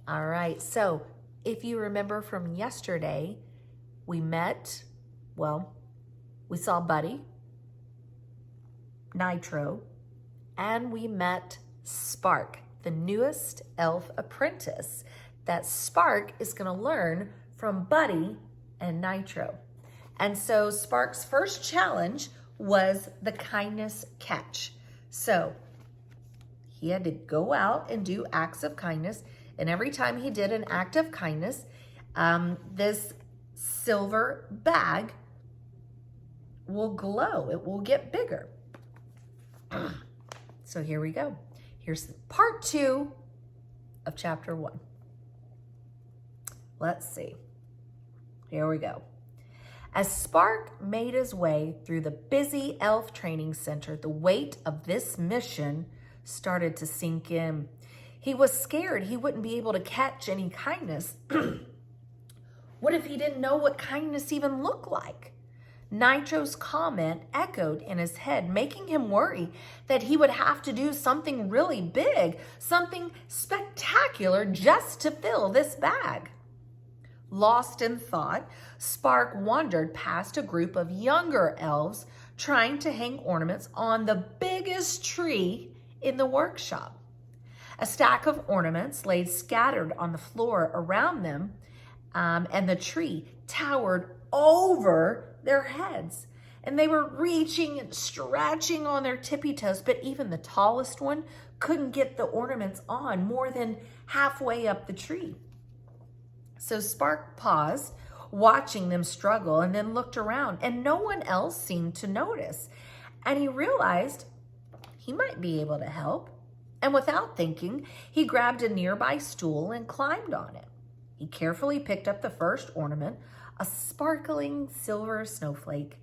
All right, so if you remember from yesterday, we saw Buddy, Nitro, and we met Spark, the newest elf apprentice that Spark is going to learn from Buddy and Nitro. And so Spark's first challenge was the kindness catch. So he had to go out and do acts of kindness. And every time he did an act of kindness, this silver bag will glow. It will get bigger. So here we go. Here's part 2 of chapter 1. Let's see. Here we go. As Spark made his way through the busy elf training center, the weight of this mission started to sink in. He was scared he wouldn't be able to catch any kindness. What if he didn't know what kindness even looked like? Nitro's comment echoed in his head, making him worry that he would have to do something really big, something spectacular just to fill this bag. Lost in thought, Spark wandered past a group of younger elves trying to hang ornaments on the biggest tree in the workshop. A stack of ornaments lay scattered on the floor around them, and the tree towered over their heads. And they were reaching and stretching on their tippy toes, but even the tallest one couldn't get the ornaments on more than halfway up the tree. So Spark paused, watching them struggle, and then looked around, and no one else seemed to notice. And he realized he might be able to help. And without thinking, he grabbed a nearby stool and climbed on it. He carefully picked up the first ornament, a sparkling silver snowflake,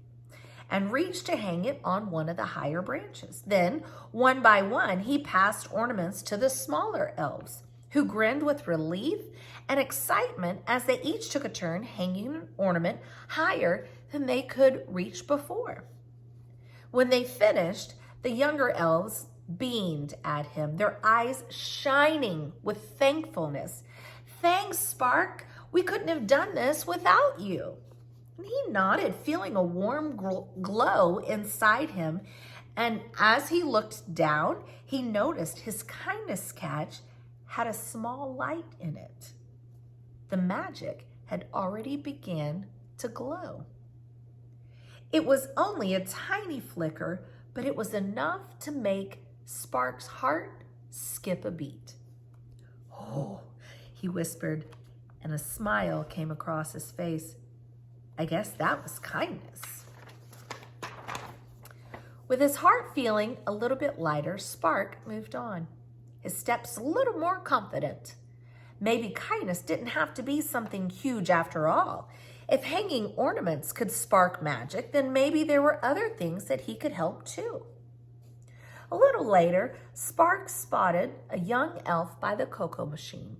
and reached to hang it on one of the higher branches. Then, one by one, he passed ornaments to the smaller elves, who grinned with relief and excitement as they each took a turn hanging an ornament higher than they could reach before. When they finished, the younger elves beamed at him, their eyes shining with thankfulness. "Thanks, Spark. We couldn't have done this without you." And he nodded, feeling a warm glow inside him. And as he looked down, he noticed his kindness catch had a small light in it. The magic had already begun to glow. It was only a tiny flicker, but it was enough to make Spark's heart skip a beat. "Oh," he whispered, and a smile came across his face. "I guess that was kindness." With his heart feeling a little bit lighter, Spark moved on, his steps a little more confident. Maybe kindness didn't have to be something huge after all. If hanging ornaments could spark magic, then maybe there were other things that he could help too. A little later, Spark spotted a young elf by the cocoa machine,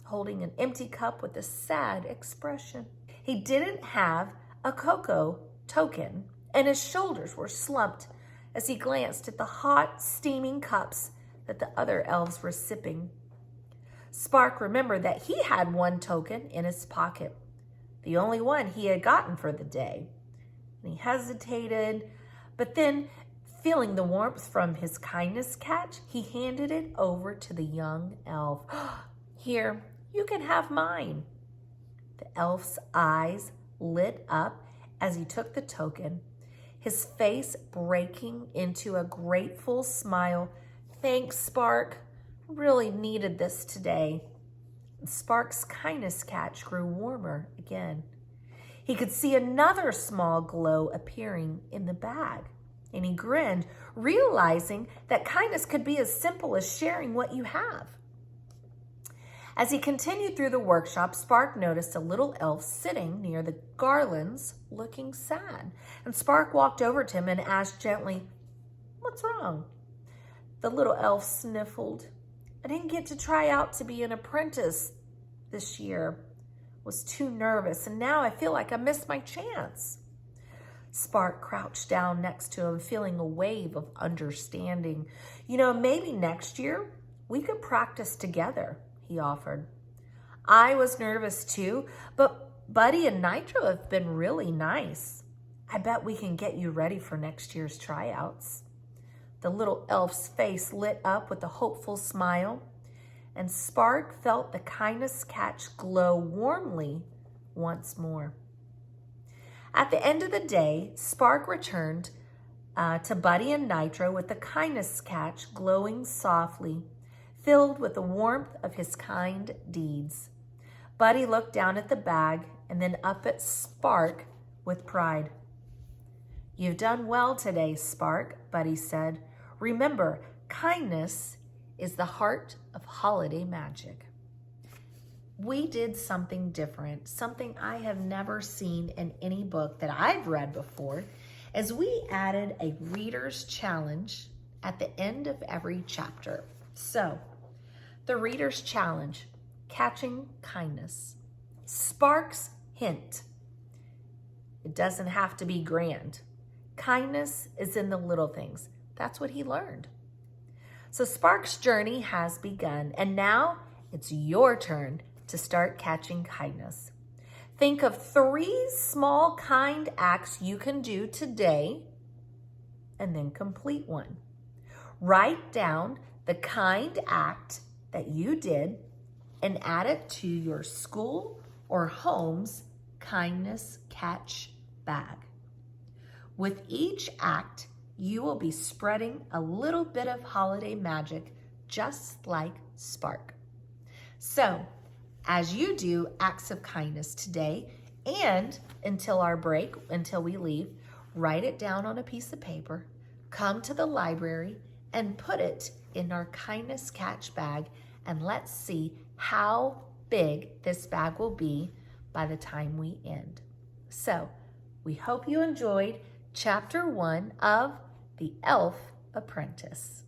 holding an empty cup with a sad expression. He didn't have a cocoa token, and his shoulders were slumped as he glanced at the hot, steaming cups that the other elves were sipping. Spark remembered that he had one token in his pocket, the only one he had gotten for the day. And he hesitated, but then, feeling the warmth from his kindness catch, he handed it over to the young elf. "Here, you can have mine." The elf's eyes lit up as he took the token, his face breaking into a grateful smile. "Thanks, Spark. Really needed this today." Spark's kindness catch grew warmer again. He could see another small glow appearing in the bag, and he grinned, realizing that kindness could be as simple as sharing what you have. As he continued through the workshop, Spark noticed a little elf sitting near the garlands, looking sad. And Spark walked over to him and asked gently, "What's wrong?" The little elf sniffled. "I didn't get to try out to be an apprentice this year. Was too nervous, and now I feel like I missed my chance." Spark crouched down next to him, feeling a wave of understanding. "Maybe next year we could practice together," he offered. I was nervous too, but Buddy and Nitro have been really nice. I bet we can get you ready for next year's tryouts. The little elf's face lit up with a hopeful smile, and Spark felt the kindness catch glow warmly once more. At the end of the day, Spark returned to Buddy and Nitro with the kindness catch glowing softly, filled with the warmth of his kind deeds. Buddy looked down at the bag and then up at Spark with pride. "You've done well today, Spark," Buddy said. "Remember, kindness is the heart of holiday magic." We did something different, something I have never seen in any book that I've read before, as we added a reader's challenge at the end of every chapter. So, the reader's challenge, catching kindness. Spark's hint. It doesn't have to be grand. Kindness is in the little things. That's what he learned. So Spark's journey has begun, and now it's your turn to start catching kindness. Think of 3 small kind acts you can do today, and then complete one. Write down the kind act that you did and add it to your school or home's kindness catch bag. With each act, you will be spreading a little bit of holiday magic, just like Spark. So, as you do acts of kindness today and until our break, until we leave, write it down on a piece of paper, come to the library, and put it in our kindness catch bag, and let's see how big this bag will be by the time we end. So, we hope you enjoyed Chapter 1 of The Elf Apprentice.